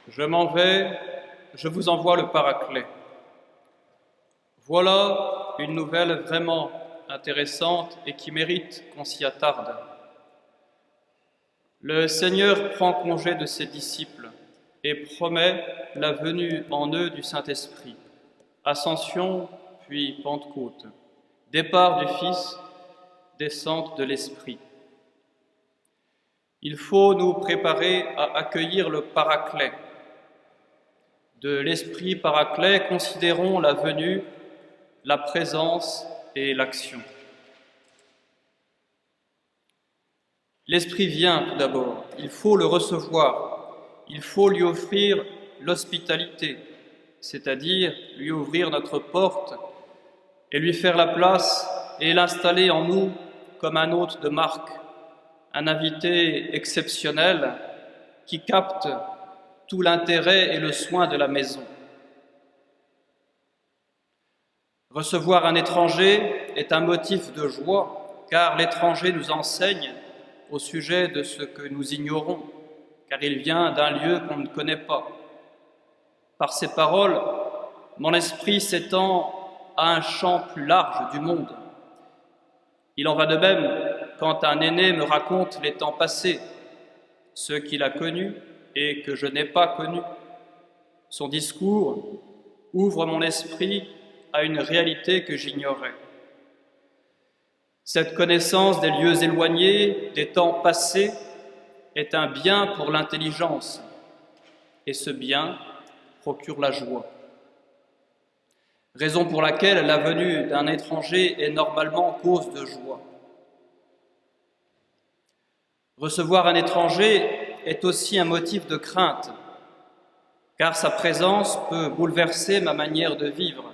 Je m'en vais, je vous envoie le Paraclet. Voilà une nouvelle vraiment intéressante et qui mérite qu'on s'y attarde. Le Seigneur prend congé de ses disciples et promet la venue en eux du Saint-Esprit. Ascension, puis Pentecôte. Départ du Fils, descente de l'Esprit. Il faut nous préparer à accueillir le Paraclet. De l'Esprit Paraclet, considérons la venue, la présence et l'action. L'Esprit vient tout d'abord, il faut le recevoir, il faut lui offrir l'hospitalité, c'est-à-dire lui ouvrir notre porte et lui faire la place et l'installer en nous comme un hôte de marque, un invité exceptionnel qui capte tout l'intérêt et le soin de la maison. Recevoir un étranger est un motif de joie, car l'étranger nous enseigne au sujet de ce que nous ignorons, car il vient d'un lieu qu'on ne connaît pas. Par ces paroles, mon esprit s'étend à un champ plus large du monde. Il en va de même quand un aîné me raconte les temps passés, ceux qu'il a connus et que je n'ai pas connus. Son discours ouvre mon esprit à une réalité que j'ignorais. Cette connaissance des lieux éloignés, des temps passés, est un bien pour l'intelligence, et ce bien procure la joie. Raison pour laquelle la venue d'un étranger est normalement cause de joie. Recevoir un étranger est aussi un motif de crainte, car sa présence peut bouleverser ma manière de vivre.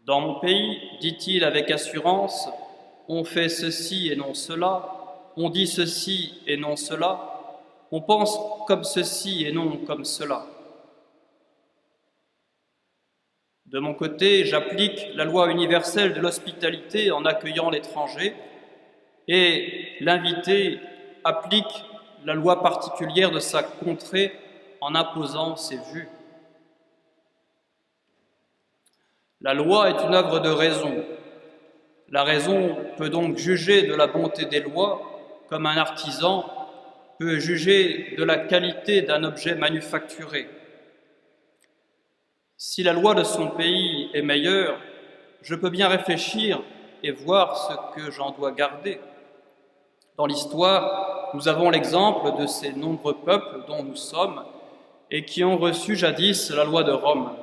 Dans mon pays, dit-il avec assurance, on fait ceci et non cela, on dit ceci et non cela, on pense comme ceci et non comme cela. De mon côté, j'applique la loi universelle de l'hospitalité en accueillant l'étranger et l'invité applique la loi particulière de sa contrée en imposant ses vues. La loi est une œuvre de raison. La raison peut donc juger de la bonté des lois comme un artisan peut juger de la qualité d'un objet manufacturé. Si la loi de son pays est meilleure, je peux bien réfléchir et voir ce que j'en dois garder. Dans l'histoire, nous avons l'exemple de ces nombreux peuples dont nous sommes et qui ont reçu jadis la loi de Rome.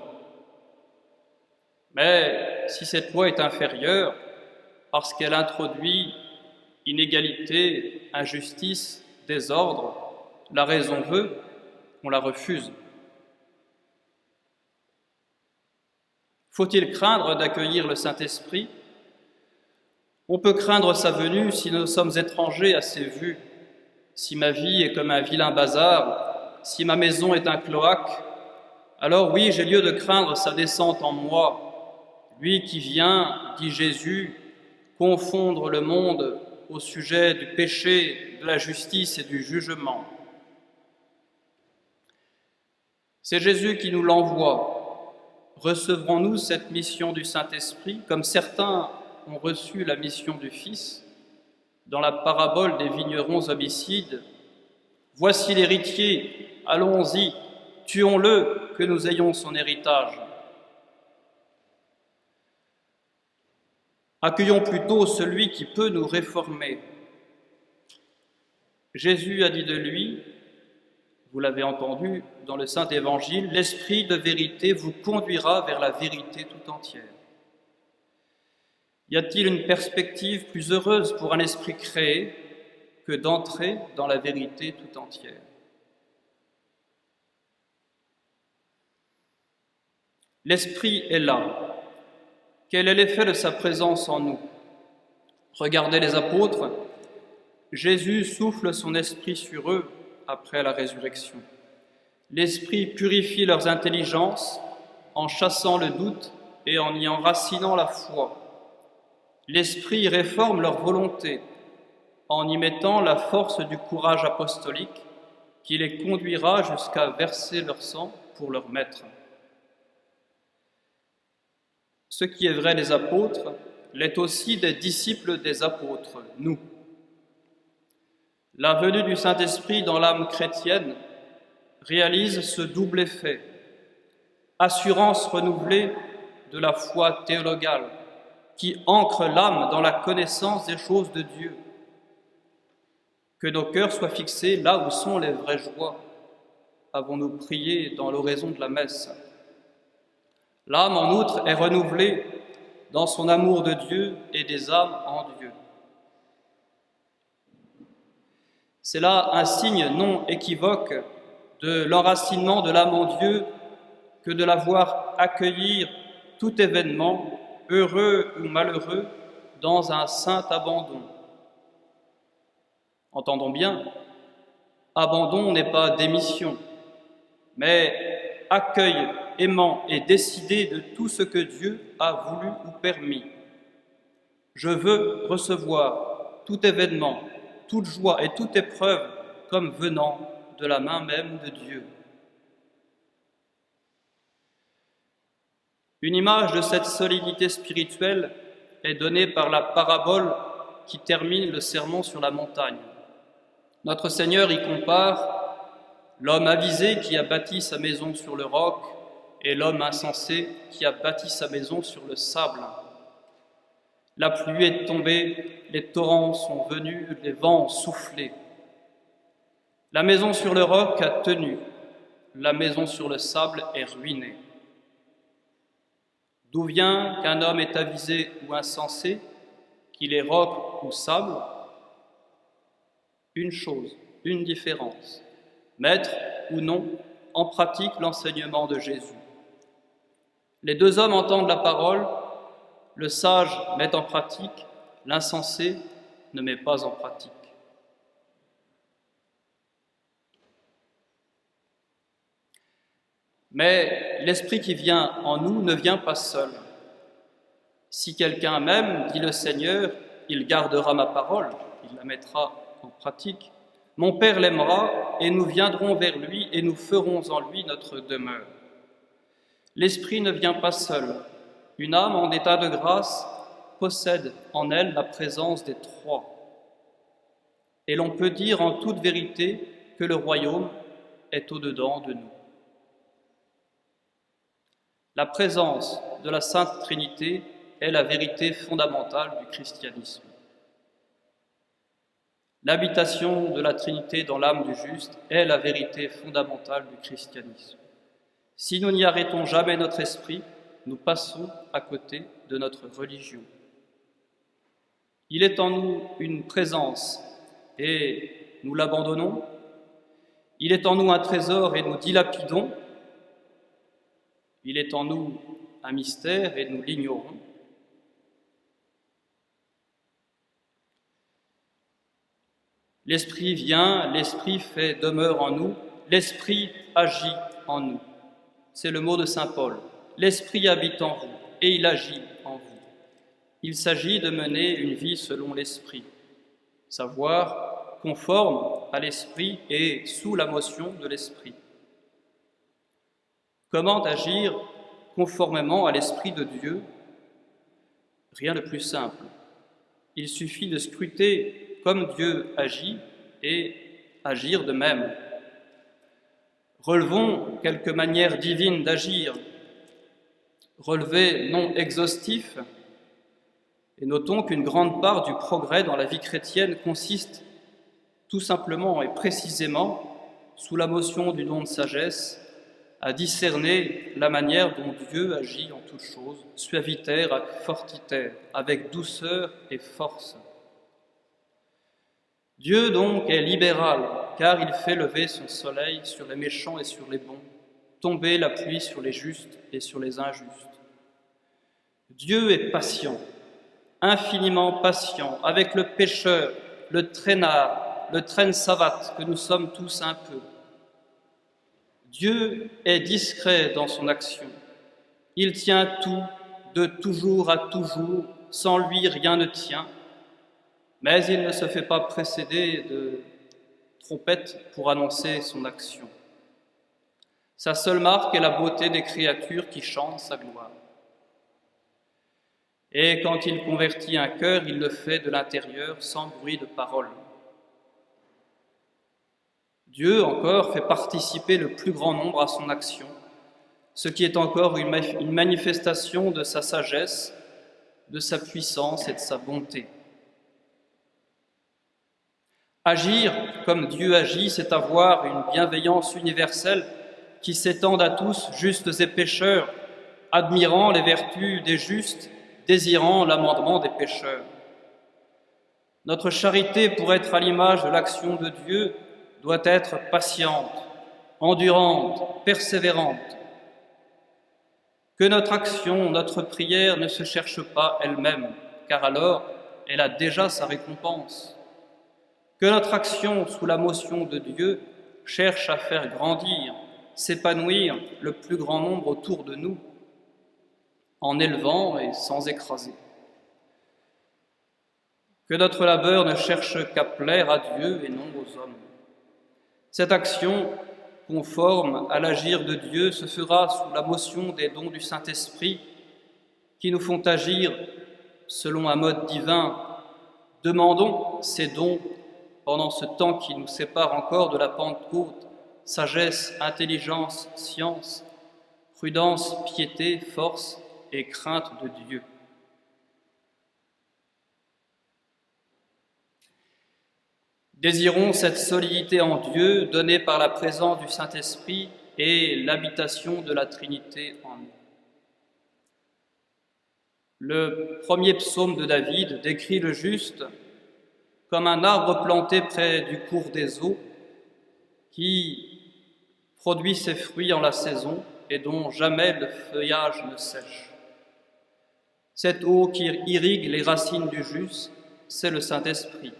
Mais si cette loi est inférieure, parce qu'elle introduit inégalité, injustice, désordre, la raison veut qu'on la refuse. Faut-il craindre d'accueillir le Saint-Esprit? On peut craindre sa venue si nous sommes étrangers à ses vues, si ma vie est comme un vilain bazar, si ma maison est un cloaque, alors oui, j'ai lieu de craindre sa descente en moi, lui qui vient, dit Jésus, confondre le monde au sujet du péché, de la justice et du jugement. C'est Jésus qui nous l'envoie. Recevrons-nous cette mission du Saint-Esprit, comme certains ont reçu la mission du Fils, dans la parabole des vignerons homicides? Voici l'héritier, allons-y, tuons-le, que nous ayons son héritage. Accueillons plutôt celui qui peut nous réformer. Jésus a dit de lui, vous l'avez entendu dans le Saint Évangile, l'Esprit de vérité vous conduira vers la vérité tout entière. Y a-t-il une perspective plus heureuse pour un esprit créé que d'entrer dans la vérité tout entière? L'Esprit est là. Quel est l'effet de sa présence en nous? Regardez les apôtres. Jésus souffle son esprit sur eux après la résurrection. L'Esprit purifie leurs intelligences en chassant le doute et en y enracinant la foi. L'Esprit réforme leur volonté en y mettant la force du courage apostolique qui les conduira jusqu'à verser leur sang pour leur maître. Ce qui est vrai des apôtres l'est aussi des disciples des apôtres, nous. La venue du Saint-Esprit dans l'âme chrétienne réalise ce double effet, assurance renouvelée de la foi théologale qui ancre l'âme dans la connaissance des choses de Dieu. Que nos cœurs soient fixés là où sont les vraies joies, avons-nous prié dans l'oraison de la messe. L'âme, en outre, est renouvelée dans son amour de Dieu et des âmes en Dieu. C'est là un signe non équivoque de l'enracinement de l'âme en Dieu que de la voir accueillir tout événement, heureux ou malheureux, dans un saint abandon. Entendons bien, abandon n'est pas démission, mais accueil aimant et décidé de tout ce que Dieu a voulu ou permis. Je veux recevoir tout événement, toute joie et toute épreuve comme venant de la main même de Dieu. Une image de cette solidité spirituelle est donnée par la parabole qui termine le sermon sur la montagne. Notre Seigneur y compare l'homme avisé qui a bâti sa maison sur le roc et l'homme insensé qui a bâti sa maison sur le sable. La pluie est tombée, les torrents sont venus, les vents ont soufflé. La maison sur le roc a tenu, la maison sur le sable est ruinée. D'où vient qu'un homme est avisé ou insensé, qu'il est roc ou sable? Une chose, une différence, mettre ou non en pratique l'enseignement de Jésus. Les deux hommes entendent la parole, le sage met en pratique, l'insensé ne met pas en pratique. Mais l'Esprit qui vient en nous ne vient pas seul. Si quelqu'un m'aime, dit le Seigneur, il gardera ma parole, il la mettra en pratique. Mon Père l'aimera et nous viendrons vers lui et nous ferons en lui notre demeure. L'Esprit ne vient pas seul. Une âme en état de grâce possède en elle la présence des trois. Et l'on peut dire en toute vérité que le royaume est au-dedans de nous. La présence de la Sainte Trinité est la vérité fondamentale du christianisme. L'habitation de la Trinité dans l'âme du juste est la vérité fondamentale du christianisme. Si nous n'y arrêtons jamais notre esprit, nous passons à côté de notre religion. Il est en nous une présence et nous l'abandonnons. Il est en nous un trésor et nous dilapidons. Il est en nous un mystère et nous l'ignorons. L'Esprit vient, l'Esprit fait demeure en nous, l'Esprit agit en nous. C'est le mot de saint Paul. L'Esprit habite en vous et il agit en vous. Il s'agit de mener une vie selon l'Esprit, savoir conforme à l'Esprit et sous la motion de l'Esprit. Comment agir conformément à l'Esprit de Dieu? Rien de plus simple. Il suffit de scruter comme Dieu agit et agir de même. Relevons quelques manières divines d'agir, relevés non exhaustifs, et notons qu'une grande part du progrès dans la vie chrétienne consiste tout simplement et précisément, sous la motion du don de sagesse, à discerner la manière dont Dieu agit en toutes choses, suaviter ac fortiter, avec douceur et force. Dieu donc est libéral, car il fait lever son soleil sur les méchants et sur les bons, tomber la pluie sur les justes et sur les injustes. Dieu est patient, infiniment patient, avec le pécheur, le traînard, le traîne-savate que nous sommes tous un peu. Dieu est discret dans son action. Il tient tout, de toujours à toujours, sans lui rien ne tient, mais il ne se fait pas précéder trompette pour annoncer son action. Sa seule marque est la beauté des créatures qui chantent sa gloire. Et quand il convertit un cœur, il le fait de l'intérieur sans bruit de parole. Dieu encore fait participer le plus grand nombre à son action, ce qui est encore une manifestation de sa sagesse, de sa puissance et de sa bonté. Agir comme Dieu agit, c'est avoir une bienveillance universelle qui s'étende à tous, justes et pécheurs, admirant les vertus des justes, désirant l'amendement des pécheurs. Notre charité, pour être à l'image de l'action de Dieu, doit être patiente, endurante, persévérante. Que notre action, notre prière ne se cherche pas elle-même, car alors elle a déjà sa récompense. Que notre action, sous la motion de Dieu, cherche à faire grandir, s'épanouir le plus grand nombre autour de nous, en élevant et sans écraser. Que notre labeur ne cherche qu'à plaire à Dieu et non aux hommes. Cette action, conforme à l'agir de Dieu, se fera sous la motion des dons du Saint-Esprit qui nous font agir selon un mode divin. Demandons ces dons pendant ce temps qui nous sépare encore de la Pentecôte: sagesse, intelligence, science, prudence, piété, force et crainte de Dieu. Désirons cette solidité en Dieu donnée par la présence du Saint-Esprit et l'habitation de la Trinité en nous. Le premier psaume de David décrit le juste comme un arbre planté près du cours des eaux qui produit ses fruits en la saison et dont jamais le feuillage ne sèche. Cette eau qui irrigue les racines du juste, c'est le Saint-Esprit.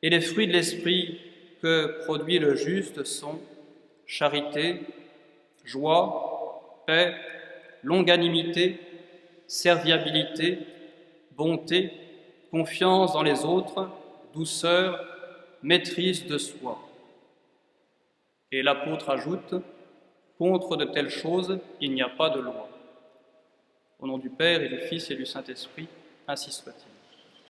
Et les fruits de l'Esprit que produit le juste sont charité, joie, paix, longanimité, serviabilité, bonté, confiance dans les autres, douceur, maîtrise de soi. Et l'apôtre ajoute: contre de telles choses, il n'y a pas de loi. Au nom du Père et du Fils et du Saint-Esprit, ainsi soit-il.